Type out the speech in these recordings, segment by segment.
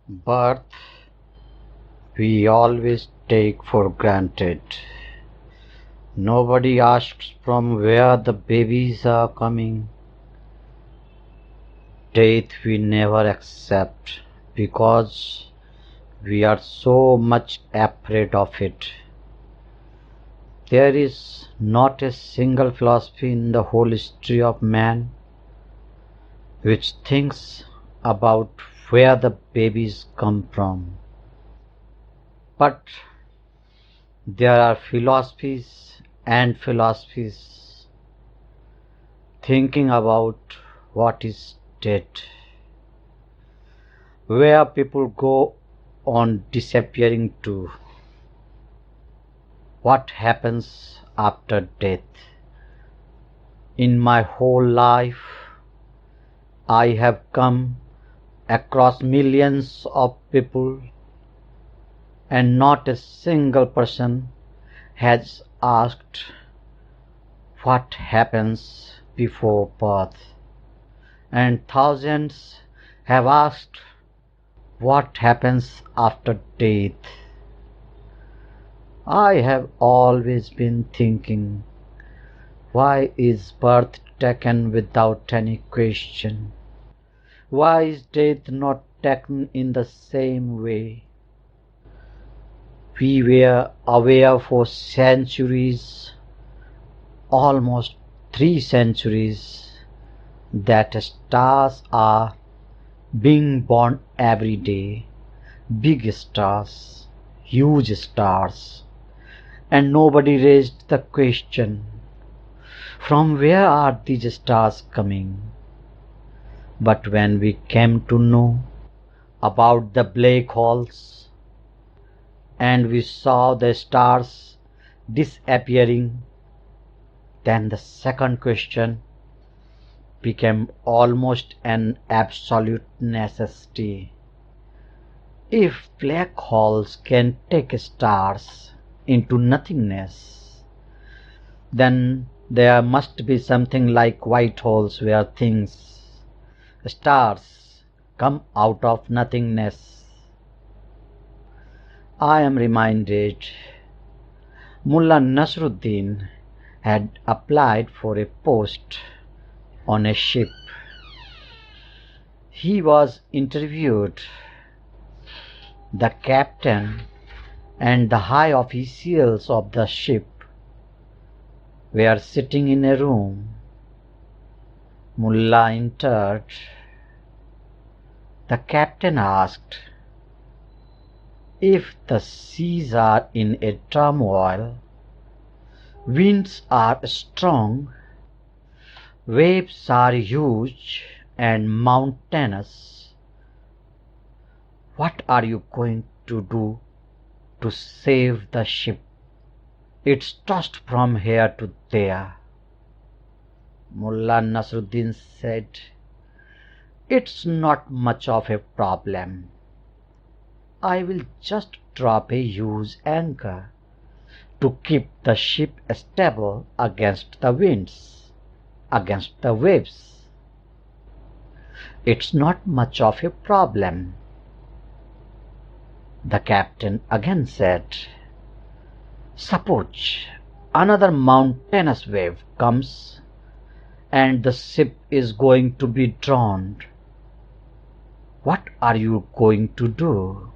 Birth we always take for granted. Nobody asks from where the babies are coming. Death we never accept because we are so much afraid of it. There is not a single philosophy in the whole history of man which thinks about where the babies come from. But there are philosophies and philosophies thinking about what is dead, where people go on disappearing to, what happens after death. In my whole life, I have come across millions of people, and not a single person has asked what happens before birth, and thousands have asked what happens after death. I have always been thinking, why is birth taken without any question? Why is death not taken in the same way? We were aware for centuries, almost 3 centuries, that stars are being born every day, big stars, huge stars, and nobody raised the question, from where are these stars coming? But when we came to know about the black holes and we saw the stars disappearing, then the second question became almost an absolute necessity. If black holes can take stars into nothingness, then there must be something like white holes where stars come out of nothingness. I am reminded Mullah Nasruddin had applied for a post on a ship. He was interviewed. The captain and the high officials of the ship were sitting in a room. Mullah entered. The captain asked, if the seas are in a turmoil, winds are strong, waves are huge and mountainous, what are you going to do to save the ship? It's tossed from here to there. Mullah Nasruddin said, it's not much of a problem. I will just drop a huge anchor to keep the ship stable against the winds, against the waves. It's not much of a problem. The captain again said, suppose another mountainous wave comes and the ship is going to be drowned. What are you going to do?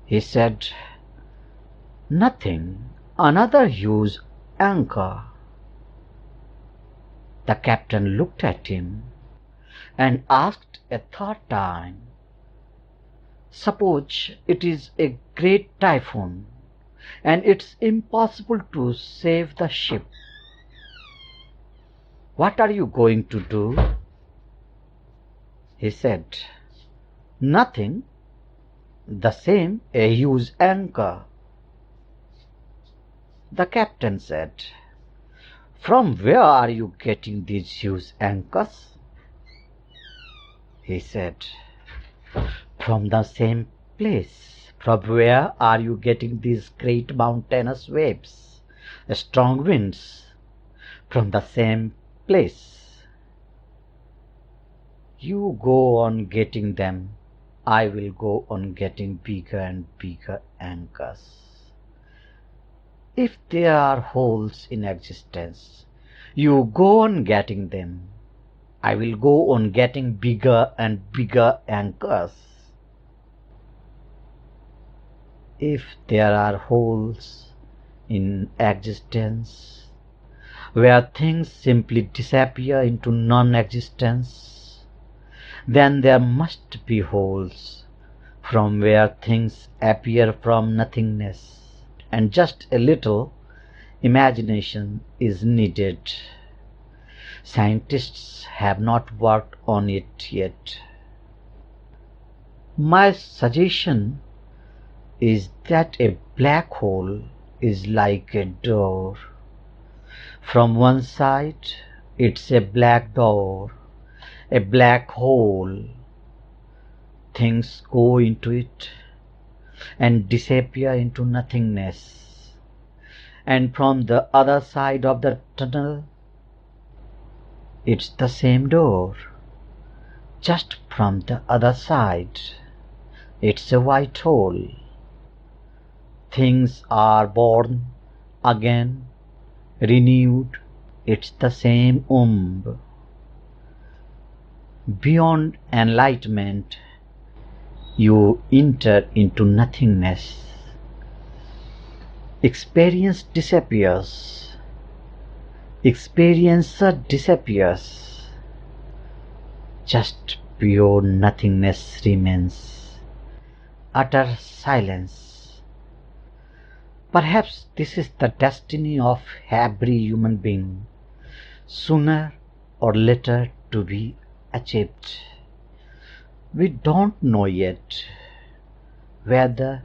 He said, nothing, another huge anchor. The captain looked at him and asked a third time, suppose it is a great typhoon and it's impossible to save the ship. What are you going to do? He said, nothing, the same, a huge anchor. The captain said, from where are you getting these huge anchors? He said, from the same place. From where are you getting these great mountainous waves, strong winds? From the same place. You go on getting them I will go on getting bigger and bigger anchors. If there are holes in existence, you go on getting them. I will go on getting bigger and bigger anchors. If there are holes in existence, where things simply disappear into non-existence, then there must be holes from where things appear from nothingness. And just a little imagination is needed. Scientists have not worked on it yet. My suggestion is that a black hole is like a door. From one side, it's a black door, a black hole. Things go into it and disappear into nothingness. And from the other side of the tunnel, it's the same door. Just from the other side, it's a white hole. Things are born again, renewed. It's the same womb. Beyond enlightenment, you enter into nothingness. Experience disappears. Experiencer disappears. Just pure nothingness remains. Utter silence. Perhaps this is the destiny of every human being, sooner or later to be achieved. We don't know yet whether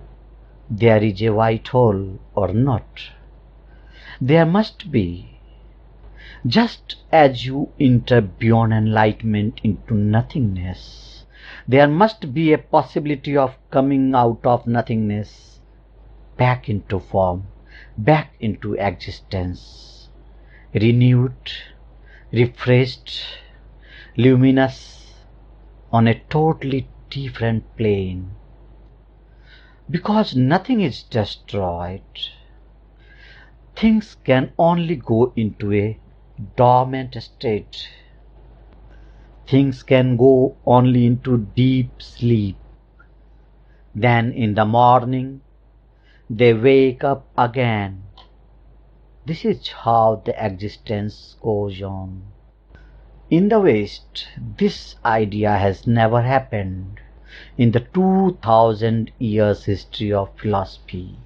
there is a white hole or not. There must be. Just as you enter beyond enlightenment into nothingness, there must be a possibility of coming out of nothingness back into form, back into existence, renewed, refreshed, luminous, on a totally different plane. Because nothing is destroyed, things can only go into a dormant state. Things can go only into deep sleep. Then in the morning, they wake up again. This is how the existence goes on. In the West, this idea has never happened in the 2000 years history of philosophy.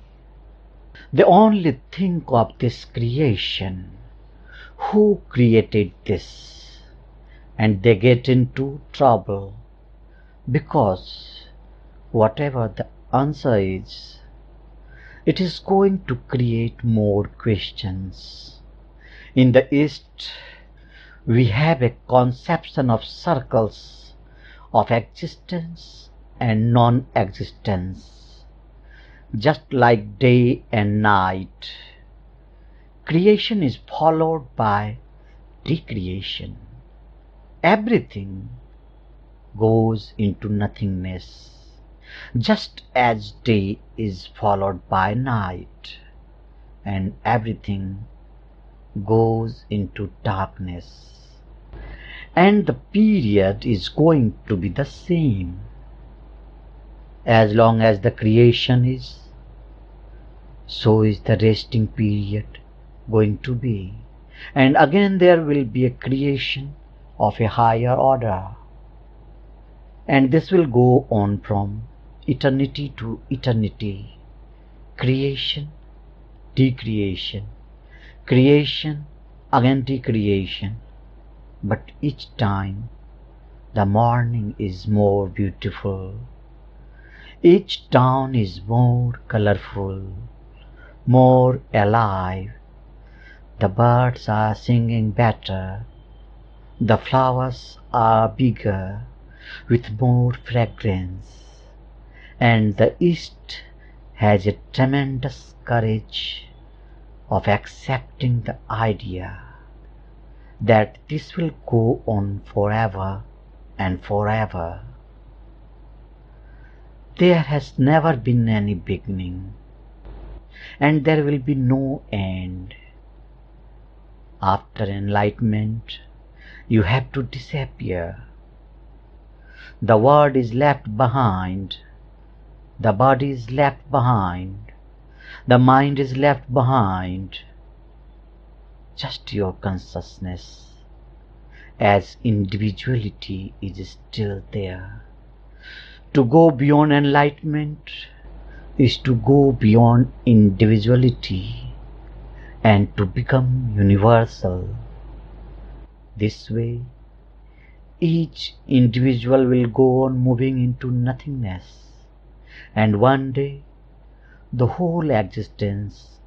They only think of this creation. Who created this? And they get into trouble because whatever the answer is, it is going to create more questions. In the East, we have a conception of circles of existence and non-existence, just like day and night. Creation is followed by decreation. Everything goes into nothingness, just as day is followed by night, and everything goes into darkness. And the period is going to be the same. As long as the creation is, so is the resting period going to be. And again there will be a creation of a higher order. And this will go on from eternity to eternity. Creation, decreation, creation, again decreation. But each time the morning is more beautiful. Each dawn is more colorful, more alive. The birds are singing better. The flowers are bigger, with more fragrance. And the East has a tremendous courage of accepting the idea that this will go on forever and forever. There has never been any beginning, and there will be no end. After enlightenment, you have to disappear. The world is left behind, the body is left behind, the mind is left behind. Just your consciousness as individuality is still there. To go beyond enlightenment is to go beyond individuality and to become universal. This way, each individual will go on moving into nothingness, and one day the whole existence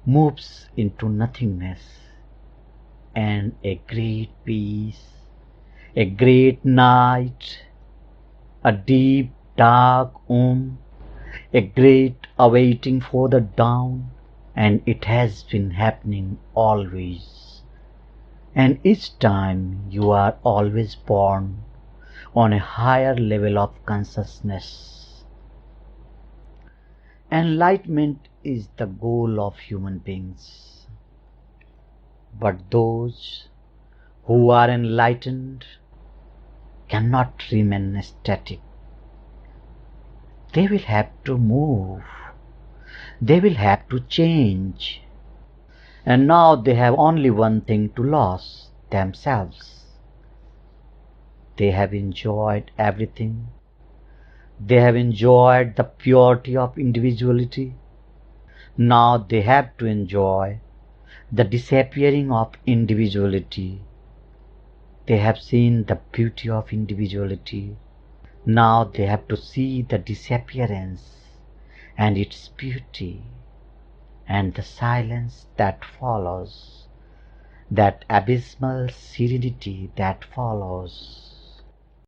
moves into nothingness, and a great peace, a great night, a deep dark a great awaiting for the dawn, and it has been happening always. And each time you are always born on a higher level of consciousness. Enlightenment is the goal of human beings. But those who are enlightened cannot remain static. They will have to move. They will have to change. And now they have only one thing to lose, themselves. They have enjoyed everything. They have enjoyed the purity of individuality. Now they have to enjoy the disappearing of individuality. They have seen the beauty of individuality. Now they have to see the disappearance and its beauty, and the silence that follows, that abysmal serenity that follows.